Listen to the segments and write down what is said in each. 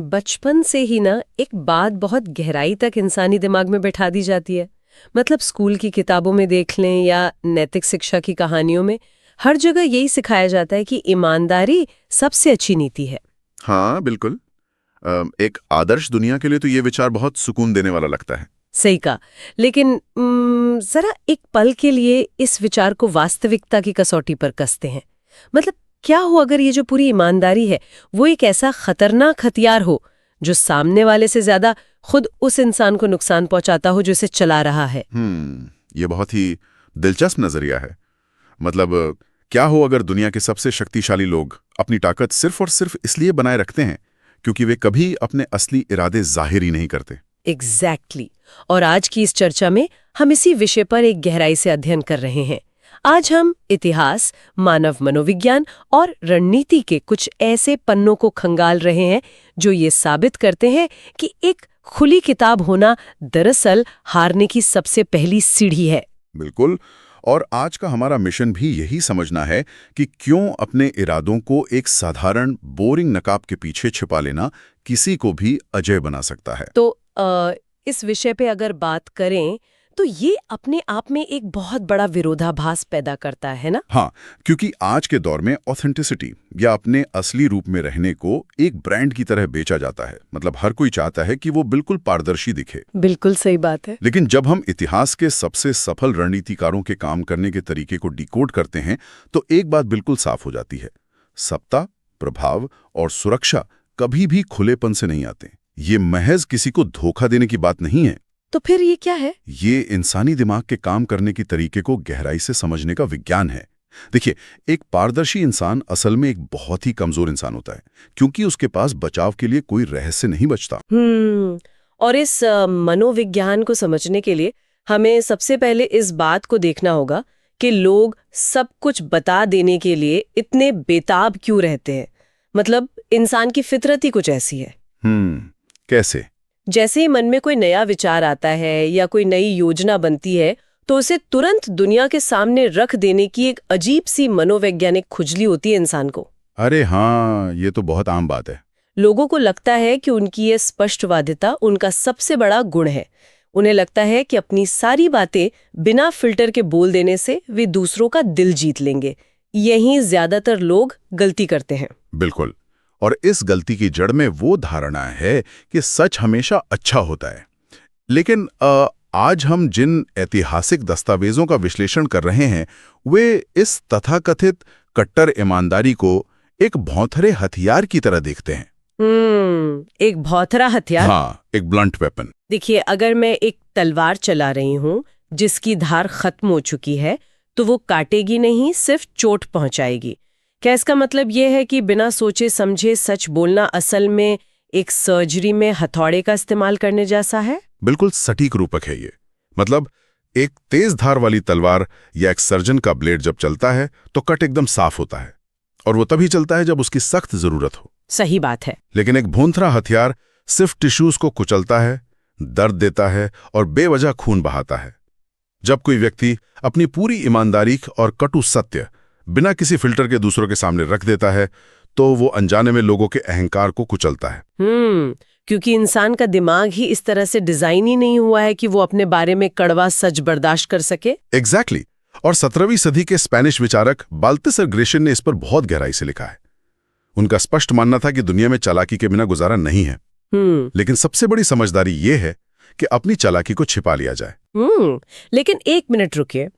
बचपन से ही ना एक बात बहुत गहराई तक इंसानी दिमाग में बैठा दी जाती है। मतलब स्कूल की किताबों में देख लें या नैतिक शिक्षा की कहानियों में, हर जगह यही सिखाया जाता है कि ईमानदारी सबसे अच्छी नीति है। हाँ बिल्कुल। एक आदर्श दुनिया के लिए तो ये विचार बहुत सुकून देने वाला लगता है। सही कहा। लेकिन जरा एक पल के लिए इस विचार को वास्तविकता की कसौटी पर कसते हैं। मतलब क्या हो अगर ये जो पूरी ईमानदारी है वो एक ऐसा खतरनाक हथियार हो जो सामने वाले से ज्यादा खुद उस इंसान को नुकसान पहुंचाता हो जो इसे चला रहा है। ये बहुत ही दिलचस्प नजरिया है। मतलब क्या हो अगर दुनिया के सबसे शक्तिशाली लोग अपनी ताकत सिर्फ और सिर्फ इसलिए बनाए रखते हैं क्योंकि वे कभी अपने असली इरादे जाहिर ही नहीं करते। एग्जैक्टली। और आज की इस चर्चा में हम इसी विषय पर एक गहराई से अध्ययन कर रहे हैं। आज हम इतिहास, मानव मनोविज्ञान और रणनीति के कुछ ऐसे पन्नों को खंगाल रहे हैं जो ये साबित करते हैं कि एक खुली किताब होना दरअसल हारने की सबसे पहली सीढ़ी है। बिल्कुल। और आज का हमारा मिशन भी यही समझना है कि क्यों अपने इरादों को एक साधारण बोरिंग नकाब के पीछे छिपा लेना किसी को भी अजय बना सकता है। तो इस विषय पे अगर बात करें तो ये अपने आप में एक बहुत बड़ा विरोधाभास पैदा करता है ना? हाँ, क्योंकि आज के दौर में ऑथेंटिसिटी या अपने असली रूप में रहने को एक ब्रांड की तरह बेचा जाता है। मतलब हर कोई चाहता है कि वो बिल्कुल पारदर्शी दिखे। बिल्कुल सही बात है। लेकिन जब हम इतिहास के सबसे सफल रणनीतिकारों के काम करने के तरीके को डिकोड करते हैं तो एक बात बिल्कुल साफ हो जाती है। सत्ता, प्रभाव और सुरक्षा कभी भी खुलेपन से नहीं आते। ये महज किसी को धोखा देने की बात नहीं है। तो फिर ये क्या है? ये इंसानी दिमाग के काम करने की तरीके को गहराई से समझने का विज्ञान है। देखिए, एक पारदर्शी इंसान असल में एक बहुत ही कमजोर इंसान होता है क्योंकि उसके पास बचाव के लिए कोई रहस्य नहीं बचता। और इस मनोविज्ञान को समझने के लिए हमें सबसे पहले इस बात को देखना होगा कि लोग सब कुछ बता देने के लिए इतने बेताब क्यों रहते हैं। मतलब इंसान की फितरत ही कुछ ऐसी है। कैसे? जैसे ही मन में कोई नया विचार आता है या कोई नई योजना बनती है तो उसे तुरंत दुनिया के सामने रख देने की एक अजीब सी मनोवैज्ञानिक खुजली होती है इंसान को। अरे हाँ, ये तो बहुत आम बात है। लोगों को लगता है कि उनकी ये स्पष्टवादिता उनका सबसे बड़ा गुण है। उन्हें लगता है कि अपनी सारी बातें बिना फिल्टर के बोल देने से वे दूसरों का दिल जीत लेंगे। यही ज्यादातर लोग गलती करते हैं। बिल्कुल। और इस गलती की जड़ में वो धारणा है कि सच हमेशा अच्छा होता है। लेकिन आज हम जिन ऐतिहासिक दस्तावेजों का विश्लेषण कर रहे हैं वे इस तथाकथित कट्टर ईमानदारी को एक भौंथरे हथियार की तरह देखते हैं। एक भौंथरा हथियार? हाँ, एक ब्लंट वेपन। देखिए, अगर मैं एक तलवार चला रही हूँ जिसकी धार खत्म हो चुकी है तो वो काटेगी नहीं, सिर्फ चोट पहुंचाएगी। क्या इसका मतलब ये है कि बिना सोचे समझे सच बोलना असल में एक सर्जरी में हथौड़े का इस्तेमाल करने जैसा है? बिल्कुल सटीक रूपक है ये। मतलब एक तेज धार वाली तलवार या एक सर्जन का ब्लेड जब चलता है तो कट एकदम साफ होता है, और वो तभी चलता है जब उसकी सख्त जरूरत हो। सही बात है। लेकिन एक भूंथरा हथियार सिर्फ टिश्यूज को कुचलता है, दर्द देता है और बेवजह खून बहाता है। जब कोई व्यक्ति अपनी पूरी ईमानदारी और कटु सत्य बिना किसी फिल्टर के दूसरों के सामने रख देता है तो वो अनजाने में लोगों के अहंकार को कुचलता है। क्योंकि इंसान का दिमाग ही इस तरह से डिजाइन ही नहीं हुआ है कि वो अपने बारे में कड़वा सच बर्दाश्त कर सके। एग्जैक्टली। और 17वीं सदी के स्पेनिश विचारक बाल्तसर ग्रेशियन ने इस पर बहुत गहराई से लिखा है। उनका स्पष्ट मानना था कि दुनिया में चालाकी के बिना गुजारा नहीं है। लेकिन सबसे बड़ी समझदारी ये है कि अपनी चालाकी को छिपा लिया जाए। लेकिन एक मिनट रुकिए।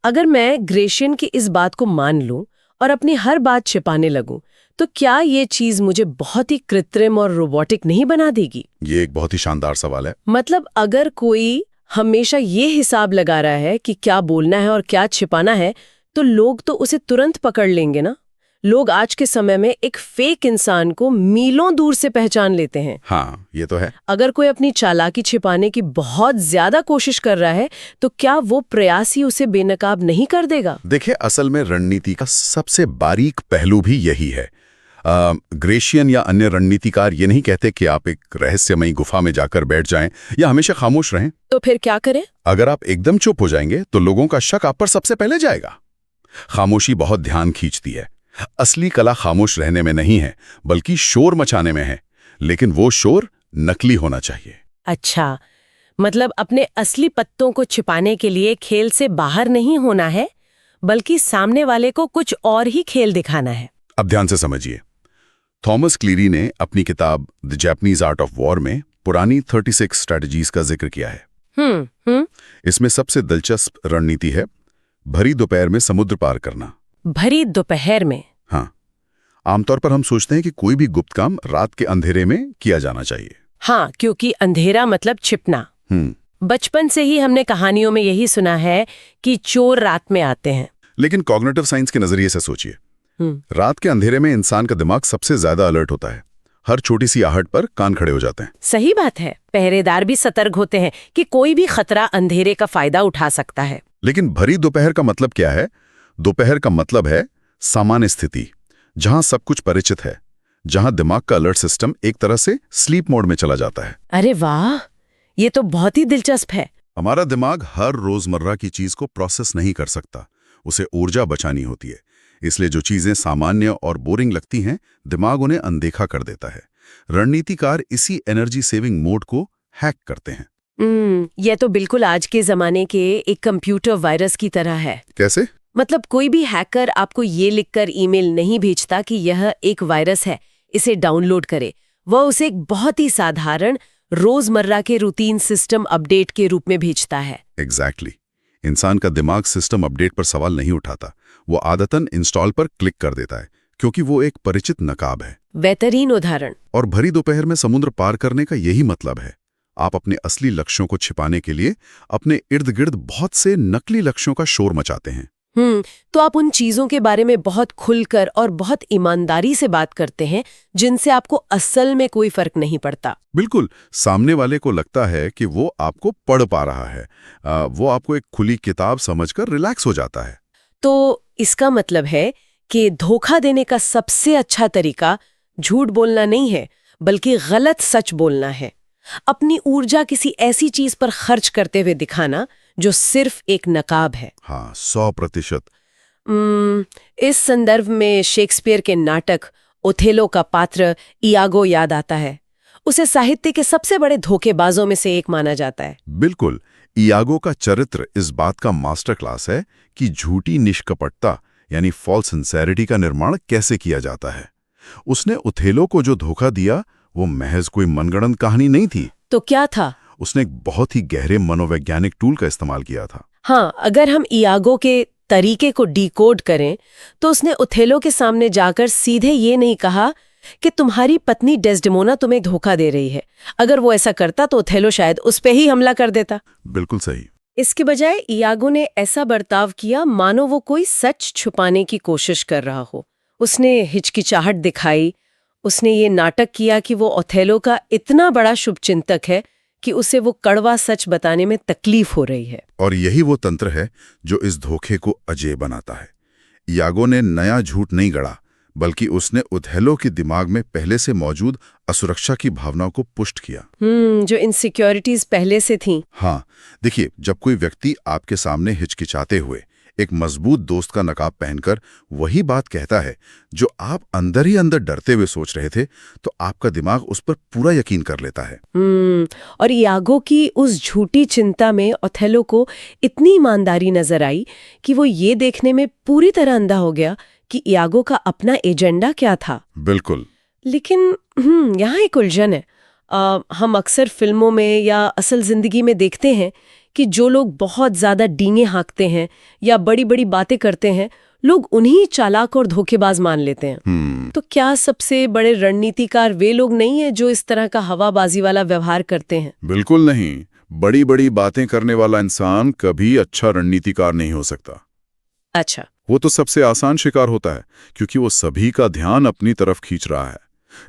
अगर मैं ग्रेशियन की इस बात को मान लूं और अपनी हर बात छिपाने लगूं तो क्या ये चीज मुझे बहुत ही कृत्रिम और रोबोटिक नहीं बना देगी? ये एक बहुत ही शानदार सवाल है। मतलब अगर कोई हमेशा ये हिसाब लगा रहा है कि क्या बोलना है और क्या छिपाना है तो लोग तो उसे तुरंत पकड़ लेंगे ना। लोग आज के समय में एक फेक इंसान को मीलों दूर से पहचान लेते हैं। हाँ, ये तो है। अगर कोई अपनी चालाकी छिपाने की बहुत ज्यादा कोशिश कर रहा है तो क्या वो प्रयास ही उसे बेनकाब नहीं कर देगा? देखिए, असल में रणनीति का सबसे बारीक पहलू भी यही है। ग्रेशियन या अन्य रणनीतिकार ये नहीं कहते कि आप एक रहस्यमयी गुफा में जाकर बैठ जाएं या हमेशा खामोश रहें। तो फिर क्या करें? अगर आप एकदम चुप हो जाएंगे तो लोगों का शक आप पर सबसे पहले जाएगा। खामोशी बहुत ध्यान खींचती है। असली कला खामोश रहने में नहीं है बल्कि शोर मचाने में है। लेकिन वो शोर नकली होना चाहिए। अच्छा, मतलब अपने असली पत्तों को छिपाने के लिए खेल से बाहर नहीं होना है, बल्कि सामने वाले को कुछ और ही खेल दिखाना है। अब ध्यान से समझिए। थॉमस क्लीरी ने अपनी किताब the Japanese art of war में पुरानी 36 स्ट्रैटेजीज का जिक्र किया है। इसमें सबसे दिलचस्प रणनीति है भरी दोपहर में समुद्र पार करना। भरी दोपहर में? हाँ, आमतौर पर हम सोचते हैं कि कोई भी गुप्त काम रात के अंधेरे में किया जाना चाहिए। हाँ, क्योंकि अंधेरा मतलब छिपना। बचपन से ही हमने कहानियों में यही सुना है कि चोर रात में आते हैं। लेकिन कॉग्निटिव साइंस के नजरिए से सोचिए, रात के अंधेरे में इंसान का दिमाग सबसे ज्यादा अलर्ट होता है। हर छोटी सी आहट पर कान खड़े हो जाते हैं। सही बात है, पहरेदार भी सतर्क होते हैं कि कोई भी खतरा अंधेरे का फायदा उठा सकता है। लेकिन भरी दोपहर का मतलब क्या है? दोपहर का मतलब है सामान्य स्थिति, जहां सब कुछ परिचित है, जहां दिमाग का अलर्ट सिस्टम एक तरह से स्लीप मोड में चला जाता है। अरे वाह, ये तो बहुत ही दिलचस्प है। हमारा दिमाग हर रोजमर्रा की चीज को प्रोसेस नहीं कर सकता, उसे ऊर्जा बचानी होती है। इसलिए जो चीजें सामान्य और बोरिंग लगती हैं, दिमाग उन्हें अनदेखा कर देता है। रणनीतिकार इसी एनर्जी सेविंग मोड को हैक करते हैं। यह तो बिल्कुल आज के जमाने के एक कंप्यूटर वायरस की तरह है। कैसे? मतलब कोई भी हैकर आपको ये लिखकर ईमेल नहीं भेजता कि यह एक वायरस है, इसे डाउनलोड करे। वह उसे एक बहुत ही साधारण रोजमर्रा के रूटीन सिस्टम अपडेट के रूप में भेजता है। एग्जैक्टली। इंसान का दिमाग सिस्टम अपडेट पर सवाल नहीं उठाता, वो आदतन इंस्टॉल पर क्लिक कर देता है, क्योंकि वो एक परिचित नकाब है। बेहतरीन उदाहरण। और भरी दोपहर में समुद्र पार करने का यही मतलब है। आप अपने असली लक्ष्यों को छिपाने के लिए अपने इर्द गिर्द बहुत से नकली लक्ष्यों का शोर मचाते हैं। तो आप उन चीजों के बारे में बहुत खुलकर और बहुत ईमानदारी से बात करते हैं जिनसे आपको असल में कोई फर्क नहीं पड़ता। बिल्कुल, सामने वाले को लगता है कि वो आपको पढ़ पा रहा है, वो आपको एक खुली किताब समझकर रिलैक्स हो जाता है। तो इसका मतलब है कि धोखा देने का सबसे अच्छा तरीका झूठ बोलना नहीं है, बल्कि गलत सच बोलना है। अपनी ऊर्जा किसी ऐसी चीज पर खर्च करते हुए दिखाना जो सिर्फ एक नकाब है। हाँ, 100%। इस संदर्भ में शेक्सपियर के नाटक ओथेलो का पात्र इयागो याद आता है। उसे साहित्य के सबसे बड़े धोखेबाजों में से एक माना जाता है। बिल्कुल, इयागो का चरित्र इस बात का मास्टर क्लास है कि झूठी निष्कपटता यानी फॉल्स सिंसेरिटी का निर्माण कैसे किया जाता है। उसने ओथेलो को जो धोखा दिया वो महज कोई मनगढ़ंत कहानी नहीं थी। तो क्या था? उसने एक बहुत ही गहरे मनोवैज्ञानिक टूल का इस्तेमाल किया था। हाँ, अगर हम इयागो के तरीके को डिकोड करें तो उसने ओथेलो के सामने जाकर सीधे ये नहीं कहा कि तुम्हारी पत्नी डेस्डेमोना तुम्हें धोखा दे रही है। अगर वो ऐसा करता तो ओथेलो शायद उस पे ही हमला कर देता। बिल्कुल सही। इसके बजाय इयागो ने ऐसा बर्ताव किया मानो वो कोई सच छुपाने की कोशिश कर रहा हो। उसने हिचकिचाहट दिखाई। उसने ये नाटक किया कि वो ओथेलो का इतना बड़ा शुभचिंतक है कि उसे वो कड़वा सच बताने में तकलीफ हो रही है। और यही वो तंत्र है जो इस धोखे को अजेय बनाता है। इयागो ने नया झूठ नहीं गढ़ा, बल्कि उसने ओथेलो के दिमाग में पहले से मौजूद असुरक्षा की भावना को पुष्ट किया। जो इनसिक्योरिटीज पहले से थीं। हाँ, देखिए, जब कोई व्यक्ति आपके सामने हिचकिचाते हुए एक मजबूत दोस्त का नकाब पहनकर वही बात कहता है जो आप अंदर ही अंदर डरते हुए सोच रहे थे, तो आपका दिमाग उस पर पूरा यकीन कर लेता है। और इयागो की उस झूठी चिंता में ओथेलो को इतनी ईमानदारी नजर आई कि वो ये देखने में पूरी तरह अंधा हो गया कि इयागो का अपना एजेंडा क्या था। बिल्कुल। लेकिन यहाँ एक उलझन है। हम अक्सर फिल्मों में या असल जिंदगी में देखते हैं कि जो लोग बहुत ज्यादा डींगे हाँकते हैं या बड़ी बड़ी बातें करते हैं, लोग उन्हीं चालाक और धोखेबाज मान लेते हैं। तो क्या सबसे बड़े रणनीतिकार वे लोग नहीं है जो इस तरह का हवाबाजी वाला व्यवहार करते हैं? बिल्कुल नहीं। बड़ी बड़ी बातें करने वाला इंसान कभी अच्छा रणनीतिकार नहीं हो सकता। अच्छा। वो तो सबसे आसान शिकार होता है, क्योंकि वो सभी का ध्यान अपनी तरफ खींच रहा है।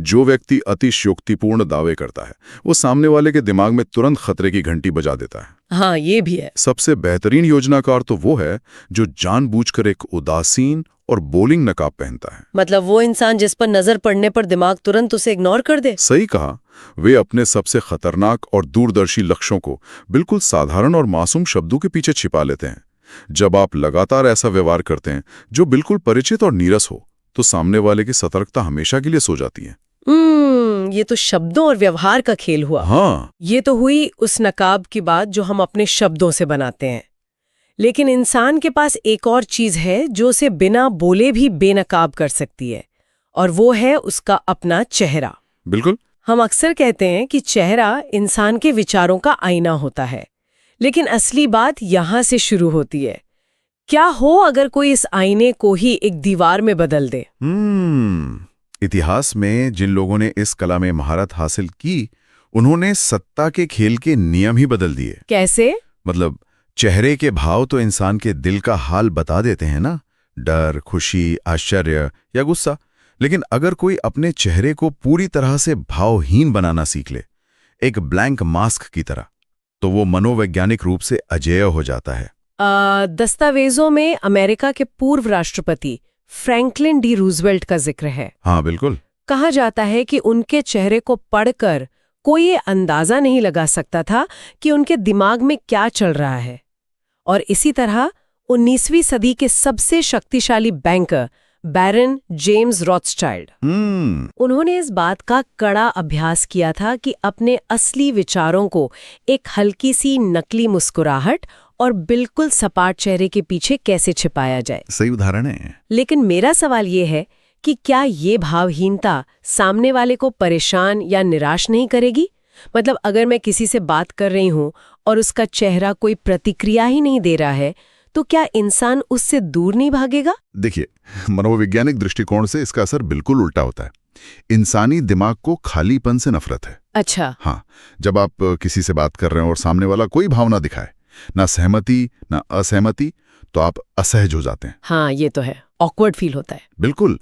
जो व्यक्ति अतिशयोक्तिपूर्ण दावे करता है, वो सामने वाले के दिमाग में तुरंत खतरे की घंटी बजा देता है। हाँ, ये भी है। सबसे बेहतरीन योजनाकार तो वो है जो जानबूझकर एक उदासीन और बोलिंग नकाब पहनता है। मतलब वो इंसान जिस पर नजर पड़ने पर दिमाग तुरंत उसे इग्नोर कर दे। सही कहा। वे अपने सबसे खतरनाक और दूरदर्शी लक्ष्यों को बिल्कुल साधारण और मासूम शब्दों के पीछे छिपा लेते हैं। जब आप लगातार ऐसा व्यवहार करते हैं जो बिल्कुल परिचित और नीरस हो, तो सामने वाले की सतर्कता हमेशा के लिए सो जाती है। ये तो शब्दों और व्यवहार का खेल हुआ। हाँ, ये तो हुई उस नकाब की बात जो हम अपने शब्दों से बनाते हैं। लेकिन इंसान के पास एक और चीज है जो उसे बिना बोले भी बेनकाब कर सकती है, और वो है उसका अपना चेहरा। बिल्कुल। हम अक्सर कहते हैं कि चेहरा इंसान के विचारों का आईना होता है, लेकिन असली बात यहां से शुरू होती है। क्या हो अगर कोई इस आईने को ही एक दीवार में बदल दे? इतिहास में जिन लोगों ने इस कला में महारत हासिल की, उन्होंने सत्ता के खेल के नियम ही बदल दिए। कैसे? मतलब चेहरे के भाव तो इंसान के दिल का हाल बता देते हैं ना, डर, खुशी, आश्चर्य या गुस्सा। लेकिन अगर कोई अपने चेहरे को पूरी तरह से भावहीन बनाना सीख ले, एक ब्लैंक मास्क की तरह, तो वो मनोवैज्ञानिक रूप से अजेय हो जाता है। दस्तावेजों में अमेरिका के पूर्व राष्ट्रपति फ्रैंकलिन डी रूजवेल्ट का जिक्र है। हाँ, बिल्कुल। कहा जाता है कि उनके चेहरे को पढ़कर कोई ये अंदाजा नहीं लगा सकता था कि उनके दिमाग में क्या चल रहा है। और इसी तरह 19वीं सदी के सबसे शक्तिशाली बैंकर बैरन जेम्स रॉथस्चाइल्ड, उन्होंने इस बात का कड़ा अभ्यास किया था कि अपने असली विचारों को एक हल्की सी नकली मुस्कुराहट और बिल्कुल सपाट चेहरे के पीछे कैसे छिपाया जाए। सही उदाहरण है। लेकिन मेरा सवाल ये है कि क्या ये भावहीनता सामने वाले को परेशान या निराश नहीं करेगी? मतलब अगर मैं किसी से बात कर रही हूं और उसका चेहरा कोई प्रतिक्रिया ही नहीं दे रहा है, तो क्या इंसान उससे दूर नहीं भागेगा? देखिए, मनोवैज्ञानिक दृष्टिकोण से इसका असर बिल्कुल उल्टा होता है। इंसानी दिमाग को खालीपन से नफरत है। अच्छा। हाँ, जब आप किसी से बात कर रहे हैं और सामने वाला कोई भावना दिखाए, ना सहमति ना असहमति, तो आप असहज हो जाते हैं। हाँ, ये तो है, ऑकवर्ड फील होता है। बिल्कुल।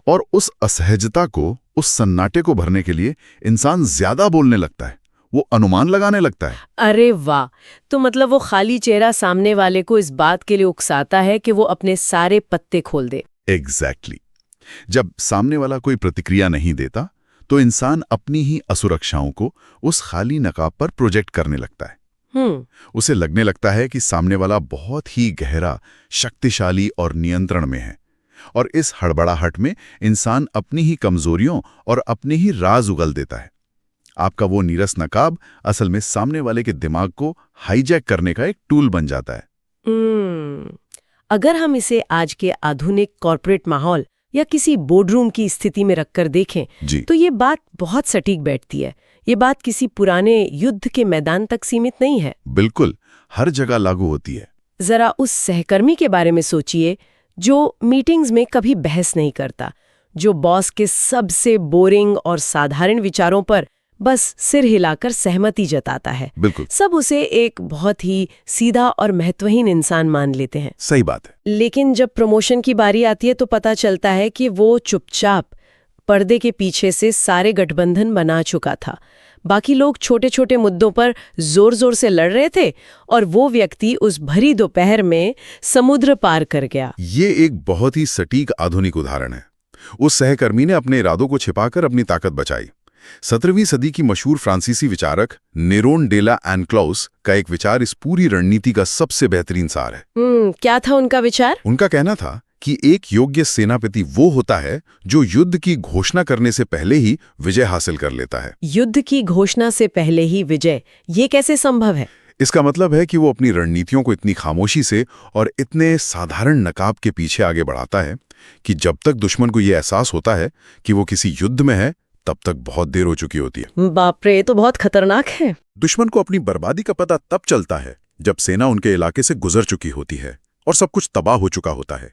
और उस असहजता को, उस सन्नाटे को भरने के लिए इंसान ज्यादा बोलने लगता है, वो अनुमान लगाने लगता है। अरे वाह! तो मतलब वो खाली चेहरा सामने वाले को इस बात के लिए उकसाता है कि वो अपने सारे पत्ते खोल दे। एग्जैक्टली। जब सामने वाला कोई प्रतिक्रिया नहीं देता, तो इंसान अपनी ही असुरक्षाओं को उस खाली नकाब पर प्रोजेक्ट करने लगता है। उसे लगने लगता है कि सामने वाला बहुत ही गहरा, शक्तिशाली और नियंत्रण में है। और इस हड़बड़ाहट में इंसान अपनी ही कमजोरियों और अपने ही राज उगल देता है। आपका वो नीरस नकाब असल में सामने वाले के दिमाग को हाईजैक करने का एक टूल बन जाता है। अगर हम इसे आज के आधुनिक कॉर्पोरेट माहौल या किसी बोर्डरूम की स्थिति में रखकर देखें, तो ये बात बहुत सटीक बैठती है। ये बात किसी पुराने युद्ध के मैदान तक सीमित नहीं है। बिल्कुल, हर जगह लागू होती है। जरा उस सहकर्मी के बारे में सोचिए जो मीटिंग्स में कभी बहस नहीं करता, जो बॉस के सबसे बोरिंग और साधारण विचारों पर बस सिर हिलाकर सहमति जताता है। बिल्कुल। सब उसे एक बहुत ही सीधा और महत्वहीन इंसान मान लेते हैं। सही बात है। लेकिन जब प्रमोशन की बारी आती है तो पता चलता है कि वो चुपचाप पर्दे के पीछे से सारे गठबंधन बना चुका था। बाकी लोग छोटे छोटे मुद्दों पर जोर जोर से लड़ रहे थे और वो व्यक्ति उस भरी दोपहर में समुद्र पार कर गया। ये एक बहुत ही सटीक आधुनिक उदाहरण है। उस सहकर्मी ने अपने इरादों को छिपाकर अपनी ताकत बचाई। 17वीं सदी की मशहूर फ्रांसीसी विचारक नेरोन डेला एनक्लॉस का एक विचार इस पूरी रणनीति का सबसे बेहतरीन सार है। क्या था उनका विचार? उनका कहना था कि एक योग्य सेनापति वो होता है जो युद्ध की घोषणा करने से पहले ही विजय हासिल कर लेता है। युद्ध की घोषणा से पहले ही विजय, ये कैसे संभव है? इसका मतलब है कि वो अपनी रणनीतियों को इतनी खामोशी से और इतने साधारण नकाब के पीछे आगे बढ़ाता है कि जब तक दुश्मन को ये एहसास होता है कि वो किसी युद्ध में है, तब तक बहुत देर हो चुकी होती है। बाप रे, ये तो बहुत खतरनाक है। दुश्मन को अपनी बर्बादी का पता तब चलता है जब सेना उनके इलाके से गुजर चुकी होती है और सब कुछ तबाह हो चुका होता है।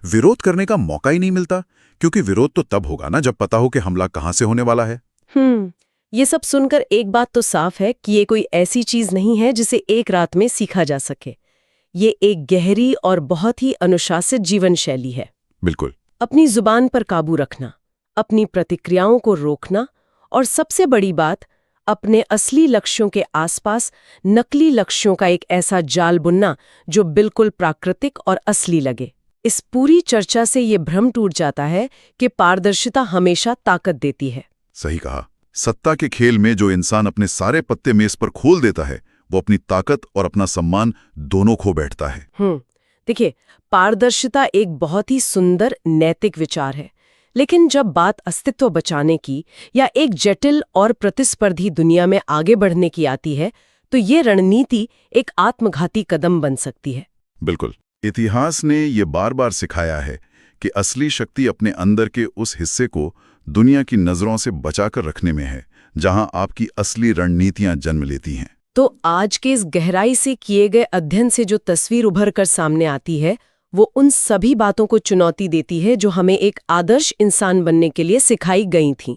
विरोध करने का मौका ही नहीं मिलता, क्योंकि विरोध तो तब होगा ना जब पता हो कि हमला कहां से होने वाला है। ये सब सुनकर एक बात तो साफ है कि ये कोई ऐसी चीज नहीं है जिसे एक रात में सीखा जा सके। ये एक गहरी और बहुत ही अनुशासित जीवन शैली है। बिल्कुल। अपनी जुबान पर काबू रखना, अपनी प्रतिक्रियाओं को रोकना और सबसे बड़ी बात, अपने असली लक्ष्यों के आसपास नकली लक्ष्यों का एक ऐसा जाल बुनना जो बिल्कुल प्राकृतिक और असली लगे। इस पूरी चर्चा से ये भ्रम टूट जाता है कि पारदर्शिता हमेशा ताकत देती है। सही कहा। सत्ता के खेल में जो इंसान अपने सारे पत्ते मेज पर खोल देता है, वो अपनी ताकत और अपना सम्मान दोनों खो बैठता है। देखिए, पारदर्शिता एक बहुत ही सुंदर नैतिक विचार है लेकिन जब बात अस्तित्व बचाने की या एक जटिल और प्रतिस्पर्धी दुनिया में आगे बढ़ने की आती है तो ये रणनीति एक आत्मघाती कदम बन सकती है। बिल्कुल। इतिहास ने ये बार बार सिखाया है कि असली शक्ति अपने अंदर के उस हिस्से को दुनिया की नजरों से बचाकर रखने में है, जहां आपकी असली रणनीतियां जन्म लेती हैं। तो आज के इस गहराई से किए गए अध्ययन से जो तस्वीर उभर कर सामने आती है वो उन सभी बातों को चुनौती देती है जो हमें एक आदर्श इंसान बनने के लिए सिखाई गई थीं।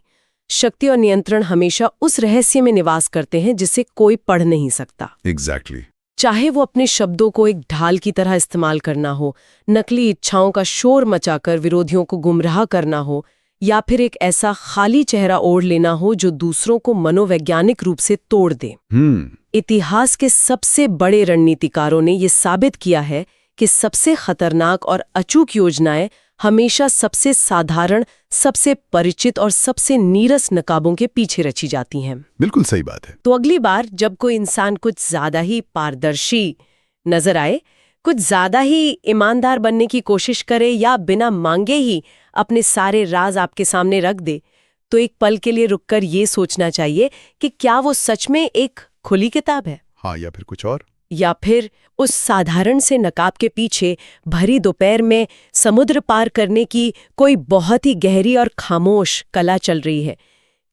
शक्ति और नियंत्रण हमेशा उस रहस्य में निवास करते हैं जिसे कोई पढ़ नहीं सकता। एग्जैक्टली। चाहे वो अपने शब्दों को एक ढाल की तरह इस्तेमाल करना हो, नकली इच्छाओं का शोर मचाकर विरोधियों को गुमराह करना हो, या फिर एक ऐसा खाली चेहरा ओढ़ लेना हो जो दूसरों को मनोवैज्ञानिक रूप से तोड़ दे। इतिहास के सबसे बड़े रणनीतिकारों ने ये साबित किया है कि सबसे खतरनाक और अचूक योजनाएं हमेशा सबसे साधारण, सबसे परिचित और सबसे नीरस नकाबों के पीछे रची जाती हैं। बिल्कुल सही बात है। तो अगली बार जब कोई इंसान कुछ ज्यादा ही पारदर्शी नजर आए, कुछ ज्यादा ही ईमानदार बनने की कोशिश करे या बिना मांगे ही अपने सारे राज आपके सामने रख दे, तो एक पल के लिए रुककर ये सोचना चाहिए कि क्या वो सच में एक खुली किताब है, हाँ, या फिर कुछ और, या फिर उस साधारण से नकाब के पीछे भरी दोपहर में समुद्र पार करने की कोई बहुत ही गहरी और खामोश कला चल रही है।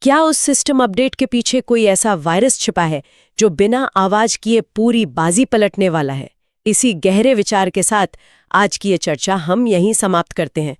क्या उस सिस्टम अपडेट के पीछे कोई ऐसा वायरस छिपा है जो बिना आवाज किए पूरी बाजी पलटने वाला है। इसी गहरे विचार के साथ आज की ये चर्चा हम यहीं समाप्त करते हैं।